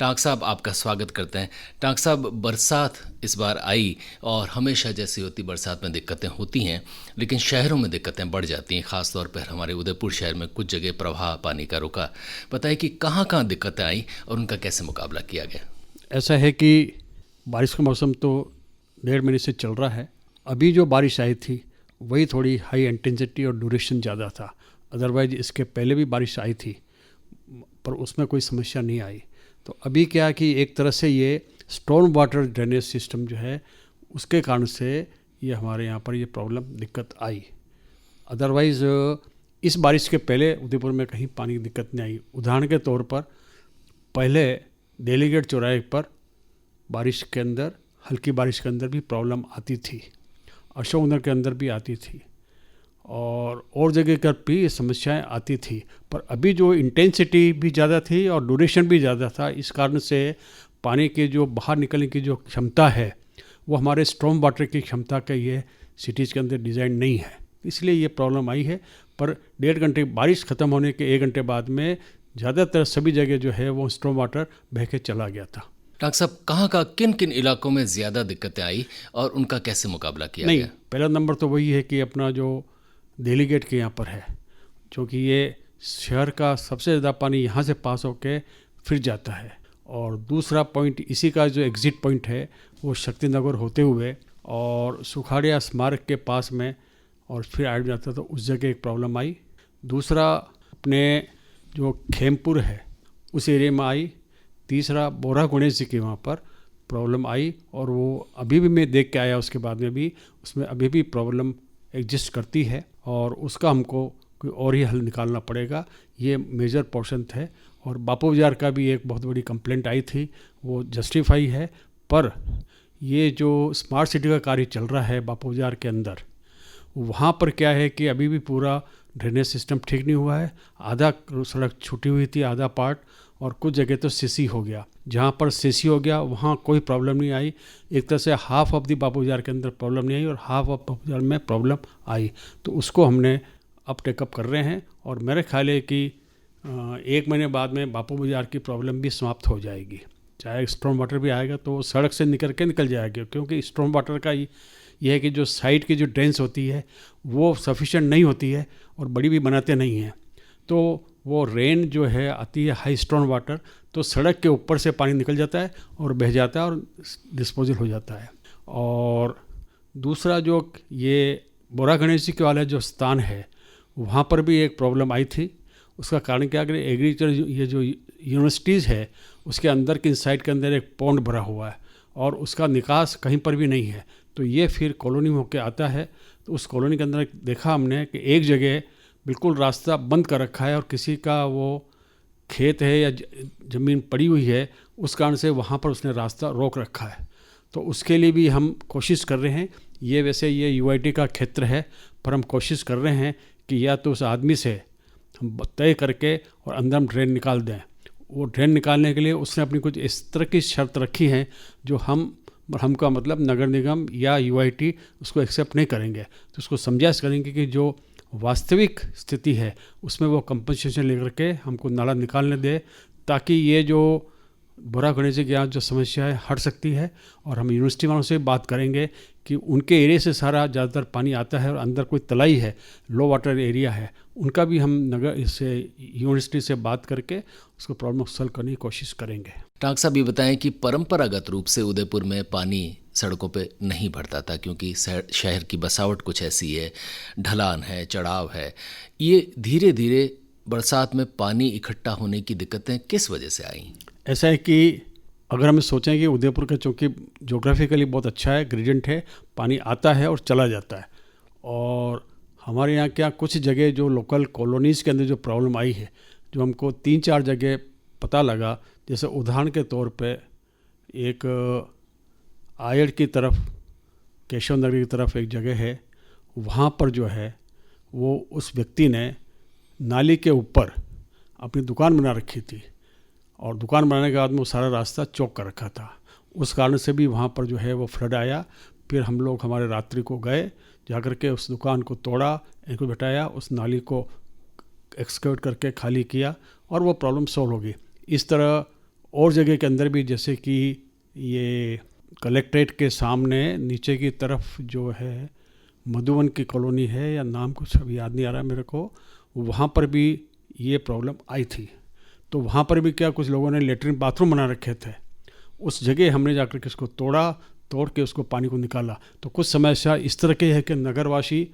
Tank साहब, आपका स्वागत करते हैं। टांक साहब, बरसात इस बार आई और हमेशा जैसी होती बरसात में दिक्कतें होती हैं, लेकिन शहरों में दिक्कतें बढ़ जाती हैं। ख़ास तौर पर हमारे उदयपुर शहर में कुछ जगह प्रवाह पानी का रुका। बताइए कि कहाँ कहाँ दिक्कतें आई और उनका कैसे मुकाबला किया गया। ऐसा है कि बारिश का मौसम तो 1.5 महीने से चल रहा है। अभी जो बारिश आई थी वही थोड़ी हाई इंटेंसिटी और ड्यूरेशन ज़्यादा था। अदरवाइज इसके पहले भी बारिश आई थी पर उसमें कोई समस्या नहीं आई। तो अभी क्या कि एक तरह से ये स्टॉर्म वाटर ड्रेनेज सिस्टम जो है उसके कारण से ये हमारे यहाँ पर ये प्रॉब्लम दिक्कत आई। अदरवाइज़ इस बारिश के पहले उदयपुर में कहीं पानी की दिक्कत नहीं आई। उदाहरण के तौर पर पहले दिल्ली गेट चौराहे पर बारिश के अंदर, हल्की बारिश के अंदर भी प्रॉब्लम आती थी, अशोक नगर के अंदर भी आती थी और जगह पर भी समस्याएं आती थी। पर अभी जो इंटेंसिटी भी ज़्यादा थी और ड्यूरेशन भी ज़्यादा था, इस कारण से पानी के जो बाहर निकलने की जो क्षमता है वो हमारे स्टॉर्म वाटर की क्षमता के ये सिटीज़ के अंदर डिज़ाइन नहीं है, इसलिए ये प्रॉब्लम आई है। पर 1.5 घंटे बारिश ख़त्म होने के 1 घंटे बाद में ज़्यादातर सभी जगह जो है वो स्टॉर्म वाटर बह के चला गया था। डॉक्टर साहब, कहाँ का किन किन इलाकों में ज़्यादा दिक्कतें आई और उनका कैसे मुकाबला किया नहीं, गया? पहला नंबर तो वही है कि अपना जो दिल्ली गेट के यहाँ पर है, क्योंकि ये शहर का सबसे ज़्यादा पानी यहाँ से पास होके फिर जाता है। और दूसरा पॉइंट इसी का जो एग्ज़िट पॉइंट है वो शक्तिनगर होते हुए और सुखाड़िया स्मारक के पास में और फिर आड़ जाता, तो उस जगह एक प्रॉब्लम आई। दूसरा अपने जो खेमपुर है उस एरिया में आई। तीसरा बोरा गणेश जी के वहाँ पर प्रॉब्लम आई और वो अभी भी मैं देख के आया, उसके बाद में भी उसमें अभी भी प्रॉब्लम एग्जिस्ट करती है और उसका हमको कोई और ही हल निकालना पड़ेगा। ये मेजर पोर्शन है। और बापू बाजार का भी एक बहुत बड़ी कंप्लेंट आई थी, वो जस्टिफाई है। पर ये जो स्मार्ट सिटी का कार्य चल रहा है बापू बाजार के अंदर, वहाँ पर क्या है कि अभी भी पूरा ड्रेनेज सिस्टम ठीक नहीं हुआ है। आधा सड़क छूटी हुई थी, आधा पार्ट, और कुछ जगह तो सीसी हो गया। जहाँ पर सीसी हो गया वहाँ कोई प्रॉब्लम नहीं आई। एक तरह से हाफ ऑफ दी बापू बाजार के अंदर प्रॉब्लम नहीं आई और हाफ ऑफ बापू बाजार में प्रॉब्लम आई। तो उसको हमने अब टेकअप कर रहे हैं और मेरे ख्याल है कि 1 महीने बाद में बापू बाजार की प्रॉब्लम भी समाप्त हो जाएगी। चाहे स्टॉर्म वाटर भी आएगा तो सड़क से निकल जाएगा, क्योंकि स्टॉर्म वाटर का ये है कि जो साइड की जो ड्रेन्स होती है वो सफिशिएंट नहीं होती है और बड़ी भी बनाते नहीं हैं। तो वो रेन जो है आती है हाई स्टॉर्म वाटर, तो सड़क के ऊपर से पानी निकल जाता है और बह जाता है और डिस्पोजल हो जाता है। और दूसरा जो ये बोरा गणेश जी के वाला जो स्थान है वहाँ पर भी एक प्रॉब्लम आई थी। उसका कारण क्या कि एग्रीकल्चर ये जो यूनिवर्सिटीज़ है उसके अंदर की साइड के अंदर एक पॉन्ड भरा हुआ है और उसका निकास कहीं पर भी नहीं है। तो ये फिर कॉलोनी में होकर आता है। तो उस कॉलोनी के अंदर देखा हमने कि एक जगह बिल्कुल रास्ता बंद कर रखा है और किसी का वो खेत है या ज़मीन पड़ी हुई है, उस कारण से वहाँ पर उसने रास्ता रोक रखा है। तो उसके लिए भी हम कोशिश कर रहे हैं। ये वैसे ये यूआईटी का क्षेत्र है, पर हम कोशिश कर रहे हैं कि या तो उस आदमी से हम तय करके और अंदर हम ड्रेन निकाल दें। वो ड्रेन निकालने के लिए उसने अपनी कुछ इस तरह की शर्त रखी है जो हमका मतलब नगर निगम या यूआईटी उसको एक्सेप्ट नहीं करेंगे। तो उसको समझाइश करेंगे कि जो वास्तविक स्थिति है उसमें वो कंपनसेशन लेकर के हमको नाला निकालने दे, ताकि ये जो बोरा गणेश जी के यहाँ जो समस्या है हट सकती है। और हम यूनिवर्सिटी वालों से बात करेंगे कि उनके एरिया से सारा ज़्यादातर पानी आता है और अंदर कोई तलाई है, लो वाटर एरिया है, उनका भी हम नगर इससे यूनिवर्सिटी से बात करके उसको प्रॉब्लम सॉल्व करने की कोशिश करेंगे। डॉक्टर साहब, ये बताएं कि परंपरागत रूप से उदयपुर में पानी सड़कों पे नहीं भरता था, क्योंकि शहर की बसावट कुछ ऐसी है, ढलान है, चढ़ाव है। ये धीरे धीरे बरसात में पानी इकट्ठा होने की दिक्कतें किस वजह से आई? ऐसा है कि अगर हम सोचें कि उदयपुर का चूँकि जोग्राफिकली बहुत अच्छा है, ग्रेडियंट है, पानी आता है और चला जाता है। और हमारे यहाँ क्या कुछ जगह जो लोकल कॉलोनीज़ के अंदर जो प्रॉब्लम आई है, जो हमको 3-4 जगह पता लगा, जैसे उदाहरण के तौर पे एक आयड़ की तरफ, केशव नगर की तरफ एक जगह है, वहाँ पर जो है वो उस व्यक्ति ने नाली के ऊपर अपनी दुकान बना रखी थी और दुकान बनाने के बाद में वो सारा रास्ता चौक कर रखा था। उस कारण से भी वहाँ पर जो है वो फ्लड आया। फिर हम लोग हमारे रात्रि को गए, जाकर के उस दुकान को तोड़ा, इनको बिठाया, उस नाली को एक्सकवेट करके खाली किया और वो प्रॉब्लम सॉल्व हो गई। इस तरह और जगह के अंदर भी, जैसे कि ये कलेक्ट्रेट के सामने नीचे की तरफ जो है मधुवन की कॉलोनी है, या नाम कुछ अभी याद नहीं आ रहा मेरे को, वहाँ पर भी ये प्रॉब्लम आई थी। तो वहाँ पर भी क्या, कुछ लोगों ने लेटरिन बाथरूम बना रखे थे, उस जगह हमने जाकर के उसको तोड़ के उसको पानी को निकाला। तो कुछ समस्या इस तरह की है कि नगरवासी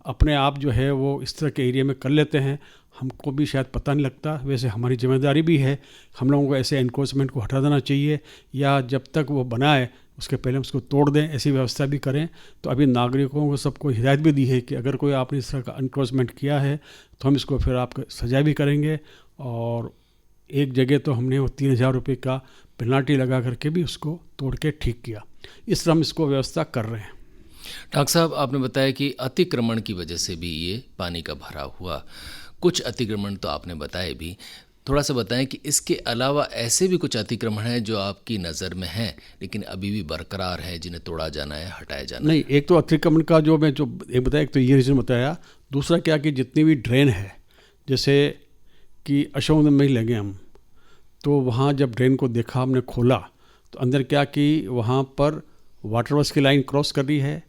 अपने आप जो है वो इस तरह के एरिया में कर लेते हैं, हमको भी शायद पता नहीं लगता। वैसे हमारी जिम्मेदारी भी है, हम लोगों को ऐसे एनक्रोचमेंट को हटा देना चाहिए, या जब तक वो बनाए उसके पहले उसको तोड़ दें, ऐसी व्यवस्था भी करें। तो अभी नागरिकों को सबको हिदायत भी दी है कि अगर कोई आपने इस तरह का एनक्रोचमेंट किया है तो हम इसको फिर आपको सजा भी करेंगे। और एक जगह तो हमने वो 3,000 रुपये का पेनाल्टी लगा करके भी उसको तोड़ के ठीक किया। इस तरह हम इसको व्यवस्था कर रहे हैं। डॉक्टर साहब, आपने बताया कि अतिक्रमण की वजह से भी ये पानी का भराव हुआ। कुछ अतिक्रमण तो आपने बताए भी, थोड़ा सा बताएं कि इसके अलावा ऐसे भी कुछ अतिक्रमण हैं जो आपकी नज़र में हैं लेकिन अभी भी बरकरार हैं, जिन्हें तोड़ा जाना है, हटाया जाना नहीं, एक तो अतिक्रमण का जो मैं जो एक बताया, एक तो ये रीज़न बताया। दूसरा क्या कि जितनी भी ड्रेन है, जैसे कि अशोक में ही लगे हम, तो वहाँ जब ड्रेन को देखा, हमने खोला तो अंदर क्या कि वहाँ पर वाटर वर्क्स की लाइन क्रॉस कर रही है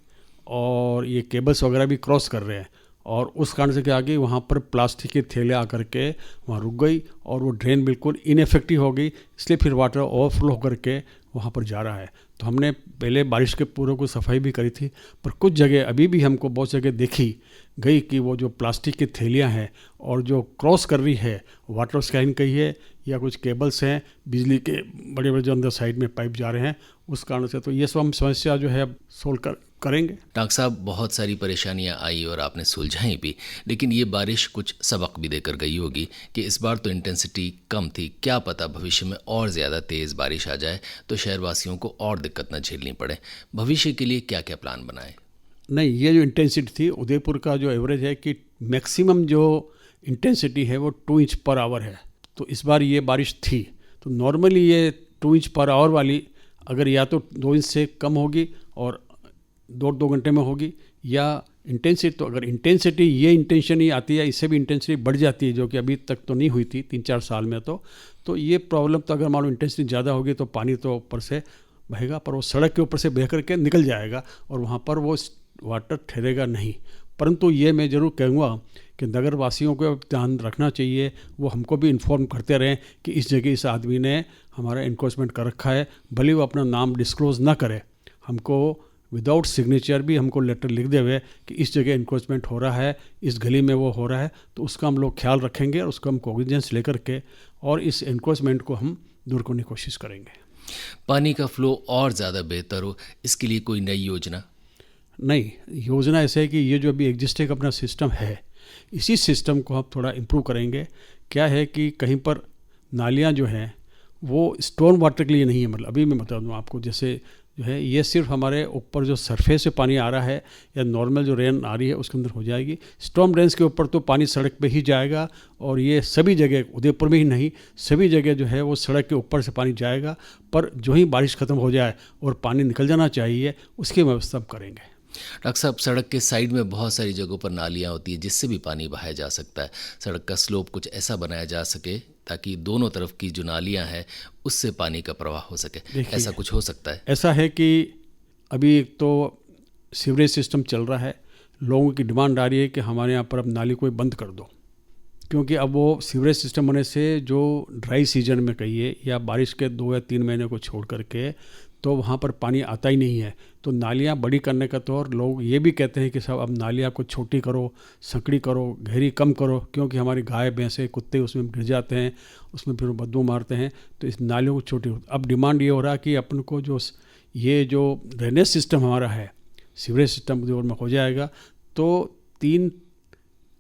और ये केबल्स वगैरह भी क्रॉस कर रहे हैं, और उस कारण से क्या कि वहाँ पर प्लास्टिक की थैले आकर के वहाँ रुक गई और वो ड्रेन बिल्कुल इनइफेक्टिव हो गई। इसलिए फिर वाटर ओवरफ्लो करके वहाँ पर जा रहा है। तो हमने पहले बारिश के पूर्व को सफाई भी करी थी, पर कुछ जगह अभी भी हमको बहुत जगह देखी गई कि वो जो प्लास्टिक की थैलियाँ हैं और जो क्रॉस कर रही है वाटर स्कैन कही है, या कुछ केबल्स हैं बिजली के बड़े बड़े जो अंदर साइड में पाइप जा रहे हैं, उस कारण से तो ये सब हम समस्या जो है सोल्व करेंगे। डॉक्टर साहब, बहुत सारी परेशानियां आई और आपने सुलझाई भी, लेकिन ये बारिश कुछ सबक भी देकर गई होगी कि इस बार तो इंटेंसिटी कम थी, क्या पता भविष्य में और ज़्यादा तेज़ बारिश आ जाए तो शहरवासियों को और दिक्कत न झेलनी पड़े। भविष्य के लिए क्या क्या प्लान बनाए? नहीं, ये जो इंटेंसिटी थी, उदयपुर का जो एवरेज है कि मैक्सिमम जो इंटेंसिटी है वो 2 इंच पर आवर है। तो इस बार ये बारिश थी, तो नॉर्मली ये 2 इंच पर आवर वाली अगर या तो 2 इंच से कम होगी और 2 घंटे में होगी, या इंटेंसिटी, तो अगर इंटेंसिटी ये इंटेंशन ही आती है, इससे भी इंटेंसिटी बढ़ जाती है, जो कि अभी तक तो नहीं हुई थी 3-4 साल में। तो ये प्रॉब्लम, तो अगर मान लो इंटेंसिटी ज़्यादा होगी तो पानी तो ऊपर से बहेगा, पर वो सड़क के ऊपर से बह करके निकल जाएगा और वहाँ पर वो वाटर ठहरेगा नहीं। परंतु ये मैं ज़रूर कहूँगा कि नगर वासियों को ध्यान रखना चाहिए, वो हमको भी इन्फॉर्म करते रहें कि इस जगह इस आदमी ने हमारा एनक्रोचमेंट कर रखा है, भले वो अपना नाम डिस्क्लोज़ ना करे, हमको विदाउट सिग्नेचर भी हमको लेटर लिख दे हुए कि इस जगह एनक्रोचमेंट हो रहा है, इस गली में वो हो रहा है, तो उसका हम लोग ख्याल रखेंगे और उसको हम कॉग्निजेंस लेकर के और इस एनक्रोचमेंट को हम दूर करने की कोशिश करेंगे। पानी का फ्लो और ज़्यादा बेहतर हो, इसके लिए कोई नई योजना? नहीं, योजना ऐसे है कि ये जो अभी एग्जिस्टिंग अपना सिस्टम है, इसी सिस्टम को हम थोड़ा इम्प्रूव करेंगे। क्या है कि कहीं पर नालियाँ जो हैं वो स्टोन वाटर के लिए नहीं है, मतलब अभी मैं बता दूँ आपको, जैसे जो है ये सिर्फ हमारे ऊपर जो सरफेस से पानी आ रहा है या नॉर्मल जो रेन आ रही है उसके अंदर हो जाएगी। स्टॉर्म ड्रेन्स के ऊपर तो पानी सड़क पे ही जाएगा, और ये सभी जगह, उदयपुर में ही नहीं, सभी जगह जो है वो सड़क के ऊपर से पानी जाएगा। पर जो ही बारिश ख़त्म हो जाए और पानी निकल जाना चाहिए, उसकी व्यवस्था हम करेंगे। डॉक्टर साहब, सड़क के साइड में बहुत सारी जगहों पर नालियाँ होती है जिससे भी पानी बहाया जा सकता है। सड़क का स्लोप कुछ ऐसा बनाया जा सके ताकि दोनों तरफ की जो नालियाँ हैं उससे पानी का प्रवाह हो सके, ऐसा कुछ हो सकता है? ऐसा है कि अभी एक तो सीवरेज सिस्टम चल रहा है, लोगों की डिमांड आ रही है कि हमारे यहाँ पर अब नाली को बंद कर दो, क्योंकि अब वो सीवरेज सिस्टम होने से जो ड्राई सीजन में कहिए या बारिश के 2 या 3 महीने को छोड़ करके तो वहाँ पर पानी आता ही नहीं है। तो नालियाँ बड़ी करने का तो, और लोग ये भी कहते हैं कि साहब अब नालियाँ को छोटी करो, संकड़ी करो, गहरी कम करो, क्योंकि हमारी गाय भैंसे कुत्ते उसमें गिर जाते हैं, उसमें फिर बदबू मारते हैं, तो इस नालियों को छोटी। अब डिमांड ये हो रहा है कि अपन को जो ये जो ड्रेनेज सिस्टम हमारा है, सीवरेज सिस्टम जो में हो जाएगा तो 3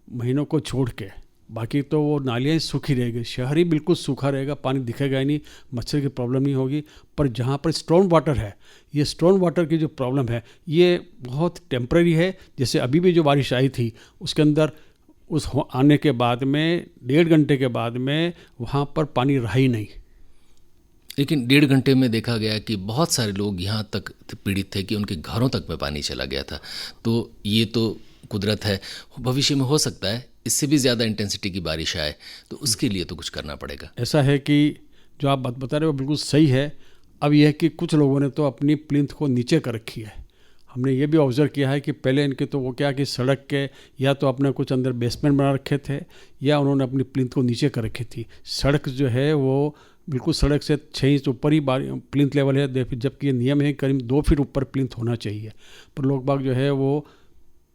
महीनों को छोड़ के बाकी तो वो नालियाँ सूखी रहेगी, शहरी बिल्कुल सूखा रहेगा, पानी दिखेगा ही नहीं, मच्छर की प्रॉब्लम नहीं होगी। पर जहाँ पर स्टॉर्म वाटर है, ये स्टॉर्म वाटर की जो प्रॉब्लम है ये बहुत टेम्परेरी है। जैसे अभी भी जो बारिश आई थी उसके अंदर उस आने के बाद में 1.5 घंटे के बाद में वहाँ पर पानी रहा ही नहीं। लेकिन 1.5 घंटे में देखा गया कि बहुत सारे लोग यहाँ तक पीड़ित थे कि उनके घरों तक में पानी चला गया था। तो ये तो कुदरत है, भविष्य में हो सकता है इससे भी ज़्यादा इंटेंसिटी की बारिश आए, तो उसके लिए तो कुछ करना पड़ेगा। ऐसा है कि जो आप बात बता रहे हो बिल्कुल सही है। अब यह है कि कुछ लोगों ने तो अपनी प्लिंथ को नीचे कर रखी है। हमने ये भी ऑब्ज़र्व किया है कि पहले इनके तो वो क्या कि सड़क के या तो अपने कुछ अंदर बेसमेंट बना रखे थे या उन्होंने अपनी प्लिंथ को नीचे कर रखी थी। सड़क जो है वो बिल्कुल सड़क से 6 इंच ऊपर ही प्लिंथ लेवल है, जबकि ये नियम है करीब 2 फीट ऊपर प्लिंथ होना चाहिए। पर लोग बाग जो है वो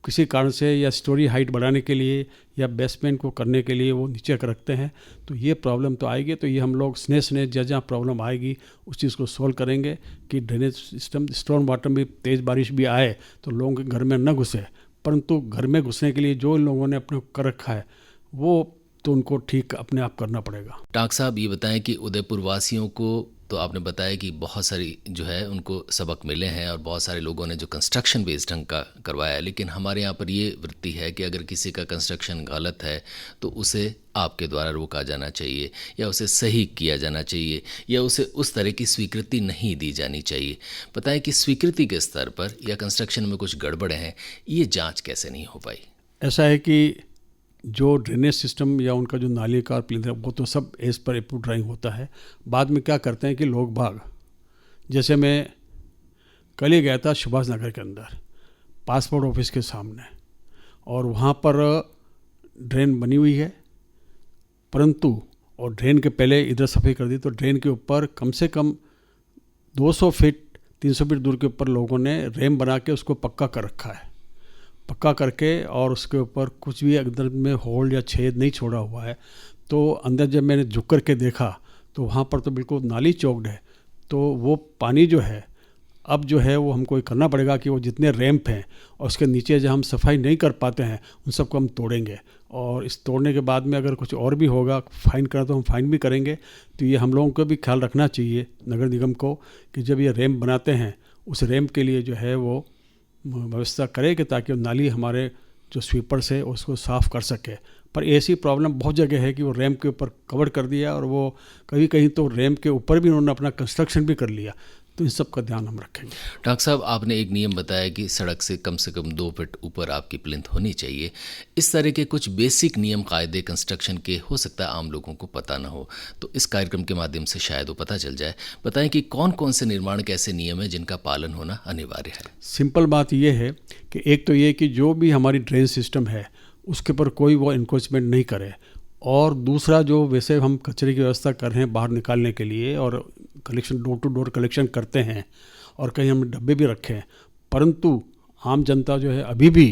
किसी कारण से या स्टोरी हाइट बढ़ाने के लिए या बेसमेंट को करने के लिए वो नीचे कर रखते हैं। तो ये प्रॉब्लम तो आएगी। तो ये हम लोग स्ने जहाँ प्रॉब्लम आएगी उस चीज़ को सॉल्व करेंगे कि ड्रेनेज सिस्टम, स्टॉर्म वाटर में तेज़ बारिश भी आए तो लोगों के घर में न घुसे, परंतु घर में घुसने के लिए जो लोगों ने अपने कर रखा है वो तो उनको ठीक अपने आप करना पड़ेगा। डॉक्टर साहब ये बताएं कि उदयपुर वासियों को तो आपने बताया कि बहुत सारी जो है उनको सबक मिले हैं और बहुत सारे लोगों ने जो कंस्ट्रक्शन बेस्ड ढंग का करवाया है, लेकिन हमारे यहाँ पर ये वृत्ति है कि अगर किसी का कंस्ट्रक्शन गलत है तो उसे आपके द्वारा रोका जाना चाहिए या उसे सही किया जाना चाहिए या उसे उस तरह की स्वीकृति नहीं दी जानी चाहिए। बताएं कि स्वीकृति के स्तर पर या कंस्ट्रक्शन में कुछ गड़बड़ हैं, ये जाँच कैसे नहीं हो पाई? ऐसा है कि जो ड्रेनेज सिस्टम या उनका जो नाली का प्लिंथ है वो तो सब एज पर अप्रूव ड्राइंग होता है। बाद में क्या करते हैं कि लोग बाग, जैसे मैं कल ही गया था सुभाष नगर के अंदर पासपोर्ट ऑफिस के सामने, और वहाँ पर ड्रेन बनी हुई है, परंतु और ड्रेन के पहले इधर सफाई कर दी तो ड्रेन के ऊपर कम से कम 200 फीट 300 फीट दूर के ऊपर लोगों ने रैम बना के उसको पक्का कर रखा है। पक्का करके और उसके ऊपर कुछ भी अंदर में होल या छेद नहीं छोड़ा हुआ है। तो अंदर जब मैंने झुक कर के देखा तो वहाँ पर तो बिल्कुल नाली चौकड है। तो वो पानी जो है अब जो है वो हमको करना पड़ेगा कि वो जितने रैंप हैं और उसके नीचे जो हम सफाई नहीं कर पाते हैं उन सबको हम तोड़ेंगे, और इस तोड़ने के बाद में अगर कुछ और भी होगा फाइन करना तो हम फाइन भी करेंगे। तो ये हम लोगों को भी ख्याल रखना चाहिए नगर निगम को कि जब ये रैंप बनाते हैं उस रैंप के लिए जो है वो व्यवस्था करे कि ताकि वो नाली हमारे जो स्वीपर्स है उसको साफ़ कर सके। पर ऐसी प्रॉब्लम बहुत जगह है कि वो रैंप के ऊपर कवर कर दिया और वो कहीं कहीं तो रैंप के ऊपर भी उन्होंने अपना कंस्ट्रक्शन भी कर लिया। तो इन सब का ध्यान हम रखेंगे। डॉक्टर साहब, आपने एक नियम बताया कि सड़क से कम 2 फीट ऊपर आपकी प्लिंथ होनी चाहिए। इस तरह के कुछ बेसिक नियम कायदे कंस्ट्रक्शन के हो सकता है आम लोगों को पता ना हो, तो इस कार्यक्रम के माध्यम से शायद वो पता चल जाए। बताएं कि कौन कौन से निर्माण के ऐसे नियम हैं जिनका पालन होना अनिवार्य है? सिंपल बात यह है कि एक तो ये कि जो भी हमारी ड्रेन सिस्टम है उसके ऊपर कोई वो इंक्रोचमेंट नहीं करे, और दूसरा जो वैसे हम कचरे की व्यवस्था कर रहे हैं बाहर निकालने के लिए और collection door to door collection करते हैं और कहीं हमने डब्बे भी रखे हैं, परंतु आम जनता जो है अभी भी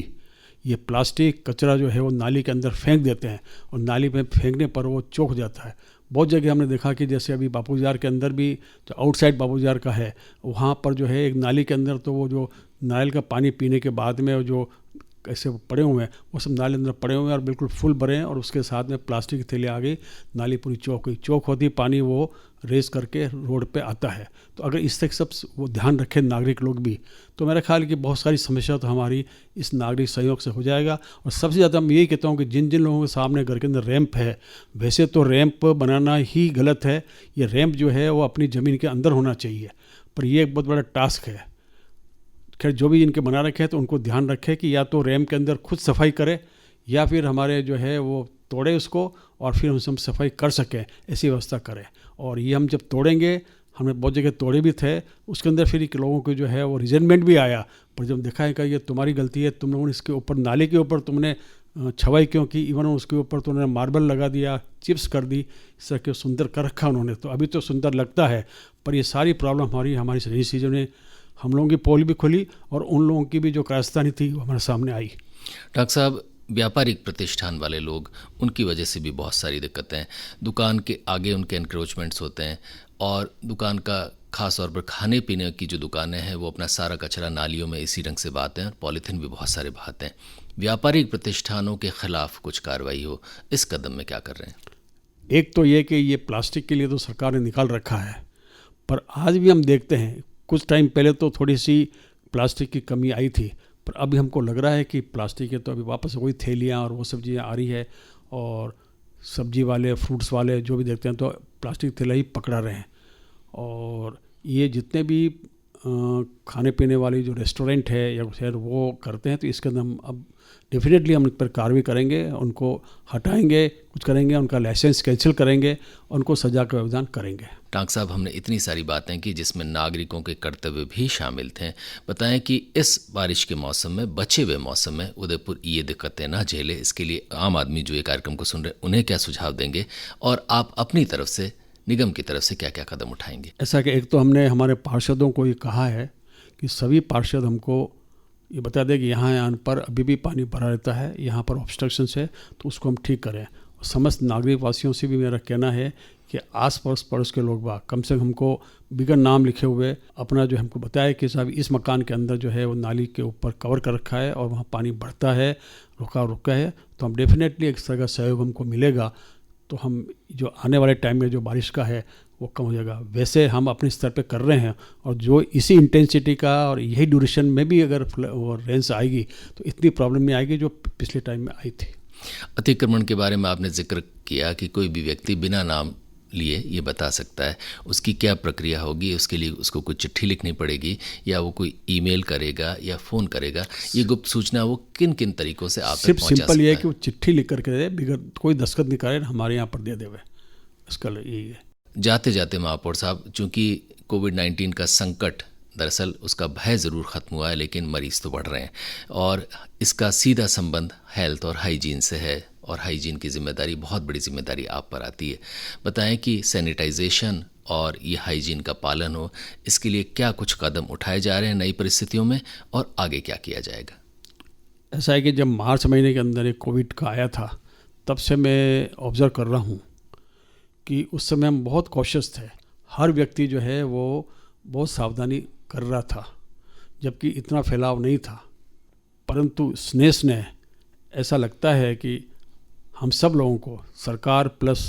ये प्लास्टिक कचरा जो है वो नाली के अंदर फेंक देते हैं और नाली में फेंकने पर वो चौक जाता है। बहुत जगह हमने देखा कि जैसे अभी बापूजार के अंदर भी जो आउटसाइड बापूजार का है वहाँ पर जो है एक नाली के अंदर तो वो जो नारियल का पानी पीने के बाद में जो ऐसे पड़े हुए हैं वो सब नाली अंदर पड़े हुए हैं और बिल्कुल फुल भरे हैं, और उसके साथ में प्लास्टिक की थैली आ गई, नाली पूरी चौक होती, पानी वो रेस करके रोड पे आता है। तो अगर इस तक सब वो ध्यान रखें नागरिक लोग भी, तो मेरा ख्याल है कि बहुत सारी समस्या तो हमारी इस नागरिक सहयोग से हो जाएगा। और सबसे ज़्यादा मैं यही कहता हूँ कि जिन जिन लोगों के सामने घर के अंदर रैंप है, वैसे तो रैंप बनाना ही गलत है, ये रैंप जो है वो अपनी ज़मीन के अंदर होना चाहिए, पर यह एक बहुत बड़ा टास्क है। खैर जो भी इनके बना रखे हैं तो उनको ध्यान रखें कि या तो रैंप के अंदर खुद सफाई करे या फिर हमारे जो है वो तोड़े उसको और फिर हम सफाई कर सकें, ऐसी व्यवस्था करें। और ये हम जब तोड़ेंगे, हमने बहुत जगह तोड़े भी थे, उसके अंदर फिर लोगों को जो है वो रिजेंटमेंट भी आया, पर जब देखा है कि ये तुम्हारी गलती है, तुम लोगों ने इसके ऊपर नाले के ऊपर तुमने छवाई क्यों की, इवन उसके ऊपर तो उन्होंने मार्बल लगा दिया, चिप्स कर दी, इस तरह के सुंदर कर रखा उन्होंने, तो अभी तो सुंदर लगता है। पर ये सारी प्रॉब्लम हमारी सही चीज़ों ने हम लोगों की पोल भी खुली और उन लोगों की भी जो कारस्तानी थी वो हमारे सामने आई। डॉक्टर साहब, व्यापारिक प्रतिष्ठान वाले लोग, उनकी वजह से भी बहुत सारी दिक्कतें हैं। दुकान के आगे उनके एनक्रोचमेंट्स होते हैं और दुकान का खास तौर पर खाने पीने की जो दुकानें हैं वो अपना सारा कचरा नालियों में इसी ढंग से बहाते हैं और पॉलीथीन भी बहुत सारे बहाते हैं। व्यापारिक प्रतिष्ठानों के खिलाफ कुछ कार्रवाई हो, इस कदम में क्या कर रहे हैं? एक तो ये कि ये प्लास्टिक के लिए तो सरकार ने निकाल रखा है, पर आज भी हम देखते हैं, कुछ टाइम पहले तो थोड़ी सी प्लास्टिक की कमी आई थी, पर अभी हमको लग रहा है कि प्लास्टिक के तो अभी वापस वही थैलियाँ और वो सब चीज़ें आ रही है, और सब्जी वाले फ्रूट्स वाले जो भी देखते हैं तो प्लास्टिक थैला ही पकड़ा रहे हैं। और ये जितने भी खाने पीने वाली जो रेस्टोरेंट है या शहर वो करते हैं, तो इसके अंदर हम अब डेफिनेटली हम इन पर कार्रवाई करेंगे, उनको हटाएंगे, कुछ करेंगे, उनका लाइसेंस कैंसिल करेंगे, उनको सजा का व्यवधान करेंगे। टांक साहब, हमने इतनी सारी बातें की जिसमें नागरिकों के कर्तव्य भी शामिल थे। बताएं कि इस बारिश के मौसम में, बचे हुए मौसम में उदयपुर ये दिक्कतें ना झेले, इसके लिए आम आदमी जो ये कार्यक्रम को सुन रहे हैं उन्हें क्या सुझाव देंगे, और आप अपनी तरफ से, निगम की तरफ से क्या क्या कदम उठाएंगे? ऐसा कि एक तो हमने हमारे पार्षदों को ये कहा है कि सभी पार्षद हमको ये बता दें कि यहाँ पर अभी भी पानी भरा रहता है, यहाँ पर ऑब्स्ट्रक्शंस है, तो उसको हम ठीक करें। और समस्त नागरिक वासियों से भी मेरा कहना है कि आस पड़ोस के लोग कम से कम हमको बिगर नाम लिखे हुए अपना जो हमको बताया कि साहब इस मकान के अंदर जो है वो नाली के ऊपर कवर कर रखा है और वहाँ पानी बढ़ता है, रुका है, तो हम डेफिनेटली एक तरह का सहयोग हमको मिलेगा, तो हम जो आने वाले टाइम में जो बारिश का है वो कम हो जाएगा। वैसे हम अपने स्तर पे कर रहे हैं, और जो इसी इंटेंसिटी का और यही ड्यूरेशन में भी अगर वो रेंज आएगी तो इतनी प्रॉब्लम नहीं आएगी जो पिछले टाइम में आई थी। अतिक्रमण के बारे में आपने जिक्र किया कि कोई भी व्यक्ति बिना नाम लिए ये बता सकता है, उसकी क्या प्रक्रिया होगी? उसके लिए उसको कोई चिट्ठी लिखनी पड़ेगी, या वो कोई ईमेल करेगा या फ़ोन करेगा? ये गुप्त सूचना वो किन किन तरीक़ों से आप तक पहुंचा सकता है? सिर्फ सिंपल ये है कि वो चिट्ठी लिख करके दे, बिगर कोई दस्तखत नहीं करे, हमारे यहाँ पर दे देवे, इसका यही है। जाते जाते महापौर साहब, चूँकि कोविड-19 का संकट, दरअसल उसका भय ज़रूर ख़त्म हुआ है, लेकिन मरीज़ तो बढ़ रहे हैं, और इसका सीधा संबंध हेल्थ और हाइजीन से है, और हाइजीन की जिम्मेदारी, बहुत बड़ी जिम्मेदारी आप पर आती है। बताएं कि सैनिटाइजेशन और ये हाइजीन का पालन हो, इसके लिए क्या कुछ कदम उठाए जा रहे हैं नई परिस्थितियों में, और आगे क्या किया जाएगा? ऐसा है कि जब मार्च महीने के अंदर एक कोविड का आया था, तब से मैं ऑब्ज़र्व कर रहा हूँ कि उस समय हम बहुत कॉशियस थे, हर व्यक्ति जो है वो बहुत सावधानी कर रहा था, जबकि इतना फैलाव नहीं था। परंतु स्नेह ऐसा लगता है कि हम सब लोगों को, सरकार प्लस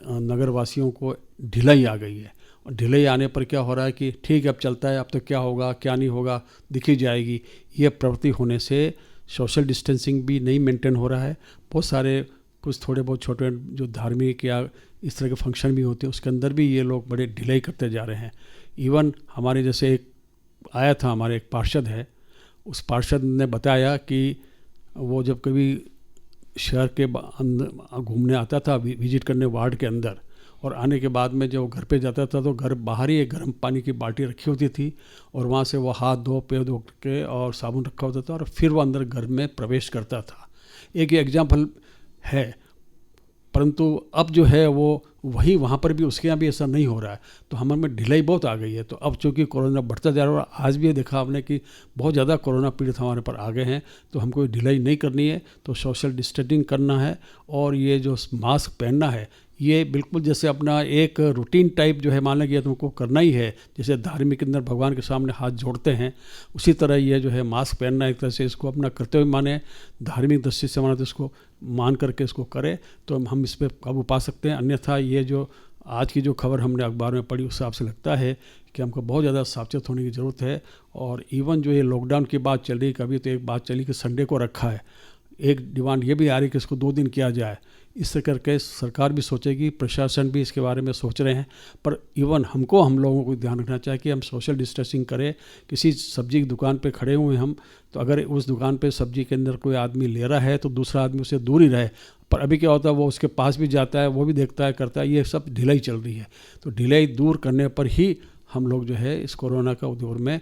नगरवासियों को ढिलाई आ गई है, और ढिलाई आने पर क्या हो रहा है कि ठीक है अब चलता है, अब तो क्या होगा क्या नहीं होगा दिखी जाएगी, ये प्रवृत्ति होने से सोशल डिस्टेंसिंग भी नहीं मेंटेन हो रहा है। बहुत सारे कुछ थोड़े बहुत छोटे जो धार्मिक या इस तरह के फंक्शन भी होते हैं, उसके अंदर भी ये लोग बड़े ढिलाई करते जा रहे हैं। इवन हमारे जैसे एक आया था, हमारे एक पार्षद है, उस पार्षद ने बताया कि वो जब कभी शहर के घूमने आता था, विजिट करने वार्ड के अंदर, और आने के बाद में जब घर पे जाता था तो घर बाहर ही एक गर्म पानी की बाल्टी रखी होती थी, और वहाँ से वो हाथ धो, पैर धो के और साबुन रखा होता था, और फिर वो अंदर घर में प्रवेश करता था। एक एग्जाम्पल है, परंतु अब जो है वो वही वहाँ पर भी उसके यहाँ भी ऐसा नहीं हो रहा है, तो हमें ढिलाई बहुत आ गई है। तो अब चूँकि कोरोना बढ़ता जा रहा है, आज भी देखा आपने कि बहुत ज़्यादा कोरोना पीड़ित हमारे पर आ गए हैं, तो हमको ढिलाई नहीं करनी है, तो सोशल डिस्टेंसिंग करना है, और ये जो मास्क पहनना है ये बिल्कुल जैसे अपना एक रूटीन टाइप जो है मान लिया तुमको करना ही है, जैसे धार्मिक के अंदर भगवान के सामने हाथ जोड़ते हैं, उसी तरह ये जो है मास्क पहनना एक तरह से इसको अपना कर्तव्य माने, धार्मिक दृष्टि से माने, तो इसको मान करके इसको करें तो हम इस पर काबू पा सकते हैं। अन्यथा ये जो आज की जो खबर हमने अखबार में पढ़ी, उस हिसाब से लगता है कि हमको बहुत ज़्यादा सावचेत होने की ज़रूरत है। और इवन जो ये लॉकडाउन की बात चल रही, कभी तो एक बात चली कि संडे को रखा है, एक डिमांड ये भी आ रही कि इसको 2 दिन किया जाए। इससे करके सरकार भी सोचेगी, प्रशासन भी इसके बारे में सोच रहे हैं, पर इवन हम लोगों को ध्यान रखना चाहिए कि हम सोशल डिस्टेंसिंग करें। किसी सब्जी की दुकान पे खड़े हुए हम, तो अगर उस दुकान पे सब्जी के अंदर कोई आदमी ले रहा है तो दूसरा आदमी उससे दूर ही रहे। पर अभी क्या होता है, वो उसके पास भी जाता है, वो भी देखता है, करता है, ये सब ढिलाई चल रही है। तो ढिलाई दूर करने पर ही हम लोग जो है इस कोरोना का दौर में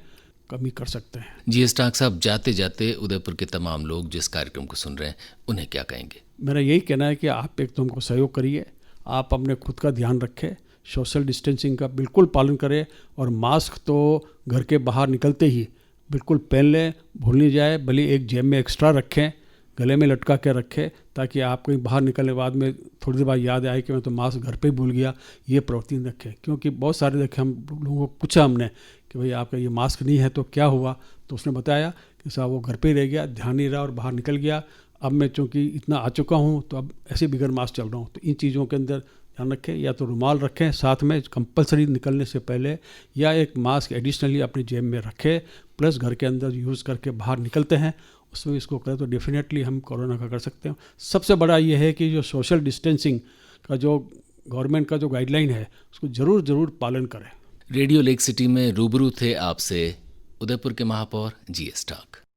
कमी कर सकते हैं। जी एस टांक साहब, जाते जाते उदयपुर के तमाम लोग जिस कार्यक्रम को सुन रहे हैं उन्हें क्या कहेंगे? मेरा यही कहना है कि आप एक तो हमको सहयोग करिए, आप अपने खुद का ध्यान रखें, सोशल डिस्टेंसिंग का बिल्कुल पालन करें, और मास्क तो घर के बाहर निकलते ही बिल्कुल पहन लें, भूल नहीं जाए, भले एक जेब में एक्स्ट्रा रखें, गले में लटका के रखें, ताकि आप कहीं बाहर निकलने बाद में थोड़ी देर बाद याद आए कि मैं तो मास्क घर पे ही भूल गया। ये प्रवृत्ति रखें, क्योंकि बहुत सारे देखे हम लोगों को पूछा हमने कि भाई आपका ये मास्क नहीं है तो क्या हुआ, तो उसने बताया कि साहब वो घर पे ही रह गया, ध्यान नहीं रहा और बाहर निकल गया। अब मैं चूँकि इतना आ चुका हूँ तो अब ऐसे बिगर मास्क चल रहा हूँ। तो इन चीज़ों के अंदर ध्यान रखें, या तो रुमाल रखें साथ में कंपलसरी निकलने से पहले, या एक मास्क एडिशनली अपनी जेब में रखें, प्लस घर के अंदर यूज़ करके बाहर निकलते हैं उसमें इसको करें, तो डेफिनेटली हम कोरोना का कर सकते हैं। सबसे बड़ा ये है कि जो सोशल डिस्टेंसिंग का जो गवर्नमेंट का जो गाइडलाइन है उसको ज़रूर पालन करें। रेडियो लेक सिटी में रूबरू थे आपसे उदयपुर के महापौर GS टाक।